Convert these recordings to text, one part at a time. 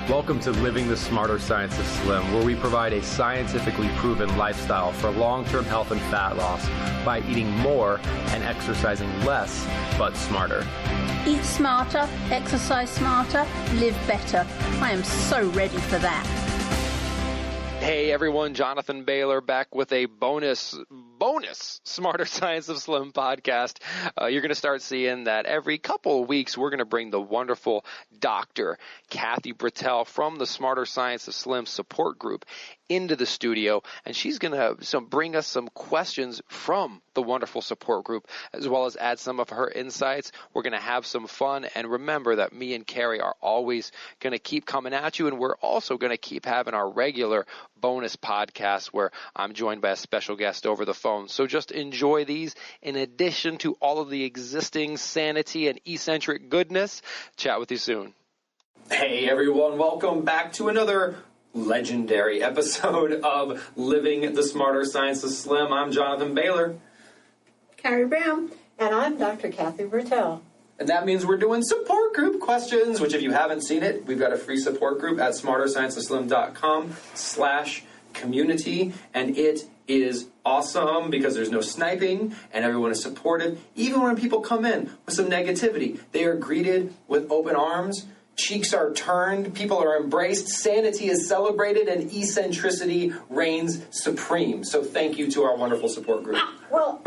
Welcome to Living the Smarter Science of Slim, where we provide a scientifically proven lifestyle for long-term health and fat loss by eating more and exercising less, but smarter. Eat smarter, exercise smarter, live better. I am so ready for that. Hey everyone, Jonathan Bailor back with a bonus Smarter Science of Slim podcast. You're going to start seeing that every couple of weeks we're going to bring the wonderful Dr. Kathy Britell from the Smarter Science of Slim support group into the studio, and she's going to bring us some questions from the wonderful support group, as well as add some of her insights. We're going to have some fun, and remember that me and Carrie are always going to keep coming at you, and we're also going to keep having our regular bonus podcast where I'm joined by a special guest over the phone. So just enjoy these in addition to all of the existing sanity and eccentric goodness. Chat with you soon. Hey everyone, welcome back to another legendary episode of Living the Smarter Science of Slim. I'm Jonathan Bailor. Carrie Brown. And I'm Dr. Kathy Britell. And that means we're doing support group questions, which if you haven't seen it, we've got a free support group at smarterscienceofslim.com/community. And it is awesome because there's no sniping and everyone is supported. Even when people come in with some negativity, they are greeted with open arms. Cheeks are turned, people are embraced, sanity is celebrated, and eccentricity reigns supreme. So thank you to our wonderful support group. Well,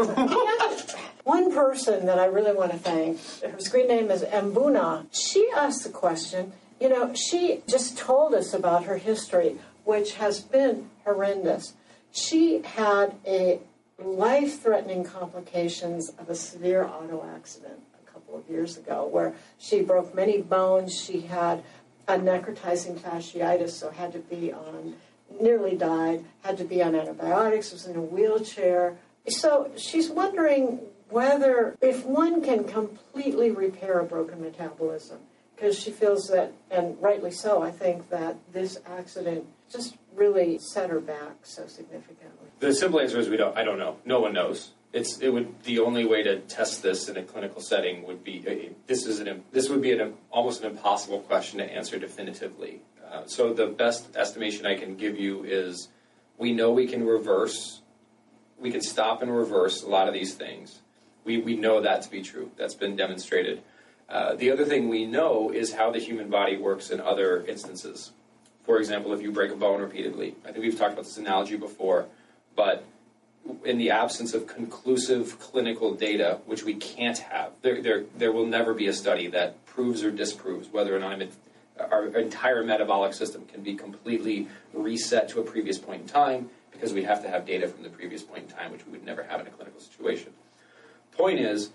one person that I really want to thank, her screen name is Mbuna. She asked the question, she just told us about her history, which has been horrendous. She had a life-threatening complications of a severe auto accident of years ago, where she broke many bones. She had a necrotizing fasciitis, so nearly died, had to be on antibiotics, was in a wheelchair. So she's wondering if one can completely repair a broken metabolism, because she feels that, and rightly so, I think that this accident just really set her back so significantly. The simple answer is I don't know. No one knows. The only way to test this in a clinical setting would be almost an impossible question to answer definitively. So the best estimation I can give you is we know we can stop and reverse a lot of these things. We know that to be true. That's been demonstrated. The other thing we know is how the human body works in other instances. For example, if you break a bone repeatedly. I think we've talked about this analogy before, but in the absence of conclusive clinical data, which we can't have, there will never be a study that proves or disproves whether or not our entire metabolic system can be completely reset to a previous point in time, because we have to have data from the previous point in time, which we would never have in a clinical situation. Point is,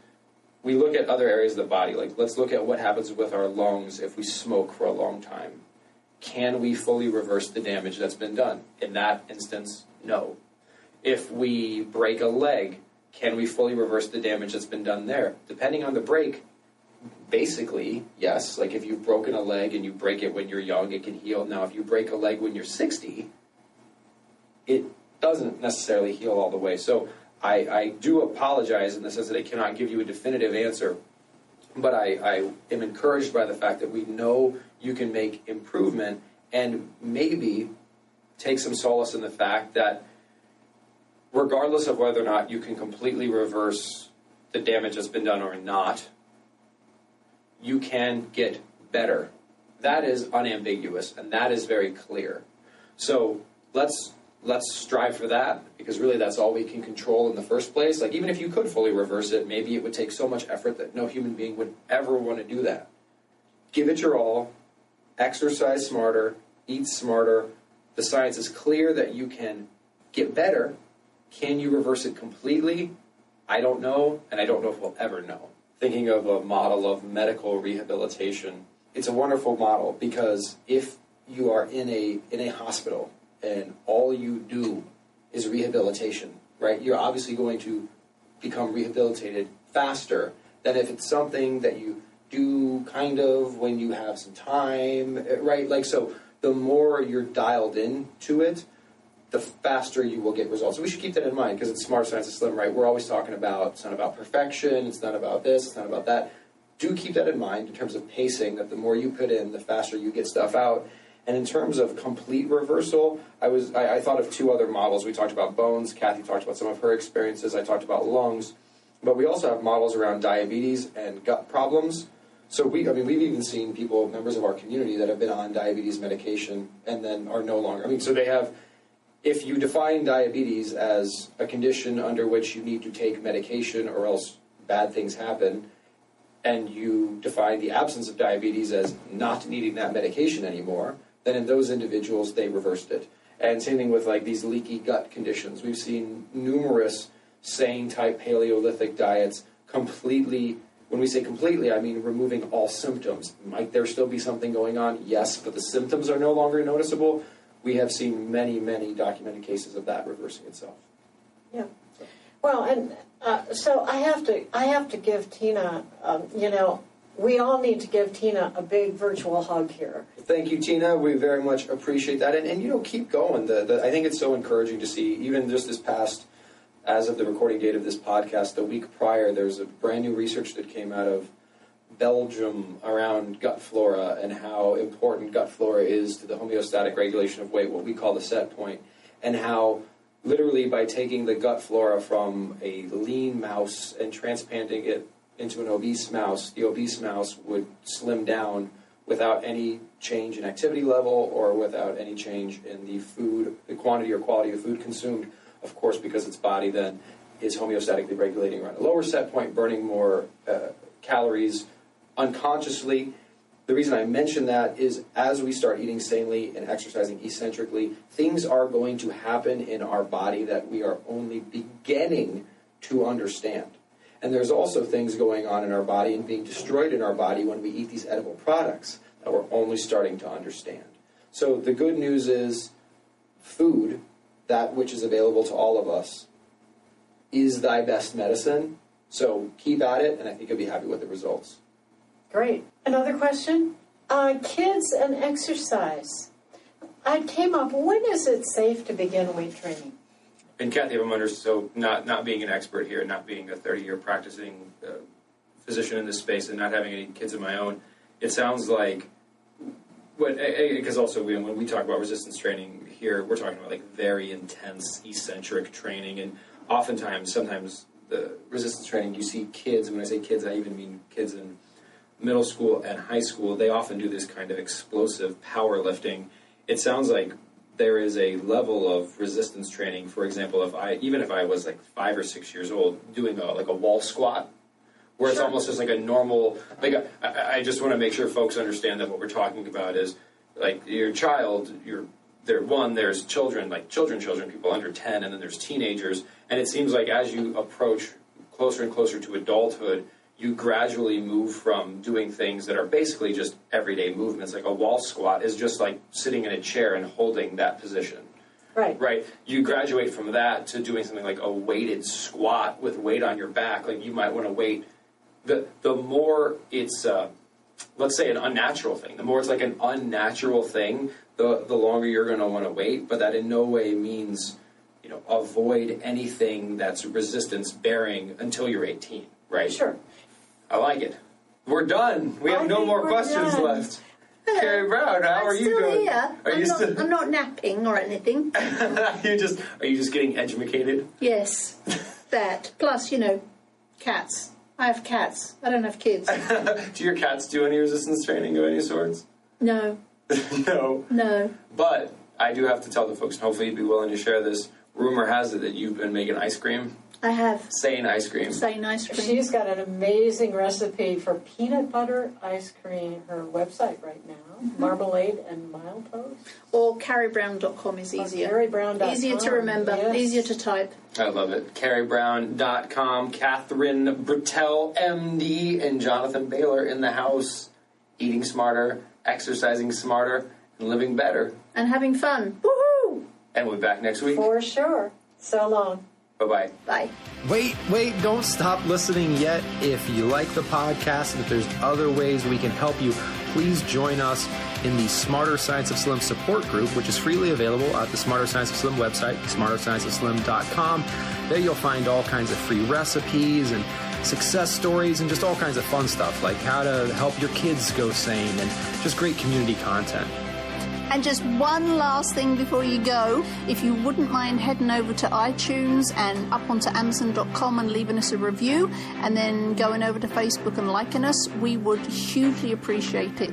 we look at other areas of the body, like let's look at what happens with our lungs if we smoke for a long time. Can we fully reverse the damage that's been done? In that instance, no. If we break a leg, can we fully reverse the damage that's been done there? Depending on the break, basically, yes. Like if you've broken a leg and you break it when you're young, it can heal. Now, if you break a leg when you're 60, it doesn't necessarily heal all the way. So I do apologize in the sense that I cannot give you a definitive answer, but I am encouraged by the fact that we know you can make improvement, and maybe take some solace in the fact that regardless of whether or not you can completely reverse the damage that's been done or not, you can get better. That is unambiguous, and that is very clear. So let's strive for that, because really that's all we can control in the first place. Like, even if you could fully reverse it, maybe it would take so much effort that no human being would ever want to do that. Give it your all. Exercise smarter. Eat smarter. The science is clear that you can get better. Can you reverse it completely? I don't know, and I don't know if we'll ever know. Thinking of a model of medical rehabilitation, it's a wonderful model, because if you are in a hospital and all you do is rehabilitation, right, you're obviously going to become rehabilitated faster than if it's something that you do kind of when you have some time, right? Like, so the more you're dialed into it, the faster you will get results. So we should keep that in mind, because it's Smart Science of Slim, right? We're always talking about, it's not about perfection, it's not about this, it's not about that. Do keep that in mind in terms of pacing, that the more you put in, the faster you get stuff out. And in terms of complete reversal, I thought of two other models. We talked about bones. Kathy talked about some of her experiences. I talked about lungs. But we also have models around diabetes and gut problems. So we've even seen people, members of our community, that have been on diabetes medication and then are no longer. So they have, if you define diabetes as a condition under which you need to take medication or else bad things happen, and you define the absence of diabetes as not needing that medication anymore, then in those individuals, they reversed it. And same thing with like these leaky gut conditions. We've seen numerous SANE-type Paleolithic diets completely, when we say completely, I mean removing all symptoms. Might there still be something going on? Yes, but the symptoms are no longer noticeable. We have seen many, many documented cases of that reversing itself. Yeah. Well, and so I have to give Tina, we all need to give Tina a big virtual hug here. Thank you, Tina. We very much appreciate that. And keep going. I think it's so encouraging to see, even just this past, as of the recording date of this podcast, the week prior, there's a brand new research that came out of Belgium around gut flora and how important gut flora is to the homeostatic regulation of weight, what we call the set point, and how literally by taking the gut flora from a lean mouse and transplanting it into an obese mouse, the obese mouse would slim down without any change in activity level or without any change in the quantity or quality of food consumed, of course, because its body then is homeostatically regulating around a lower set point, burning more calories unconsciously. The reason I mention that is as we start eating sanely and exercising eccentrically, things are going to happen in our body that we are only beginning to understand. And there's also things going on in our body and being destroyed in our body when we eat these edible products that we're only starting to understand. So the good news is food, that which is available to all of us, is thy best medicine. So keep at it, and I think you'll be happy with the results. Great. Another question? Kids and exercise. I came up, when is it safe to begin weight training? And Kathy, so not being an expert here, not being a 30-year practicing physician in this space and not having any kids of my own, it sounds like, because also when we talk about resistance training here, we're talking about like very intense eccentric training, and sometimes the resistance training, you see kids, when I say kids, I even mean kids in middle school and high school, they often do this kind of explosive powerlifting. It sounds like there is a level of resistance training. For example, if I was like 5 or 6 years old, doing a wall squat, where it's almost just like a normal. I just want to make sure folks understand that what we're talking about is like your child. There's children, like children, people under 10, and then there's teenagers. And it seems like as you approach closer and closer to adulthood, you gradually move from doing things that are basically just everyday movements. Like a wall squat is just like sitting in a chair and holding that position. Right. You graduate from that to doing something like a weighted squat with weight on your back. Like you might want to wait. The more it's, let's say, an unnatural thing, the more it's like an unnatural thing, the longer you're going to want to wait. But that in no way means, avoid anything that's resistance bearing until you're 18. Right. Sure. I like it. We're done. We have no more questions left. Hello. Carrie Brown, how are you doing? I'm not napping or anything. Are you just getting educated? Yes, that. Plus, cats. I have cats. I don't have kids. Do your cats do any resistance training of any sorts? No. No. But I do have to tell the folks, and hopefully you'd be willing to share this. Rumor has it that you've been making ice cream. I have. SANE ice cream. SANE ice cream. She's got an amazing recipe for peanut butter ice cream. Her website right now, Marmalade and Milepost. Or carriebrown.com is easier. carriebrown.com. Easier to remember, easier to type. I love it. carriebrown.com. Catherine Bertel, MD, and Jonathan Bailor in the house. Eating smarter, exercising smarter, and living better. And having fun. Woohoo! And we'll be back next week. For sure. So long. Bye-bye. Bye. Wait, don't stop listening yet. If you like the podcast and if there's other ways we can help you, please join us in the Smarter Science of Slim support group, which is freely available at the Smarter Science of Slim website, smarterscienceofslim.com. There you'll find all kinds of free recipes and success stories and just all kinds of fun stuff, like how to help your kids go sane and just great community content. And just one last thing before you go, if you wouldn't mind heading over to iTunes and up onto Amazon.com and leaving us a review, and then going over to Facebook and liking us, we would hugely appreciate it.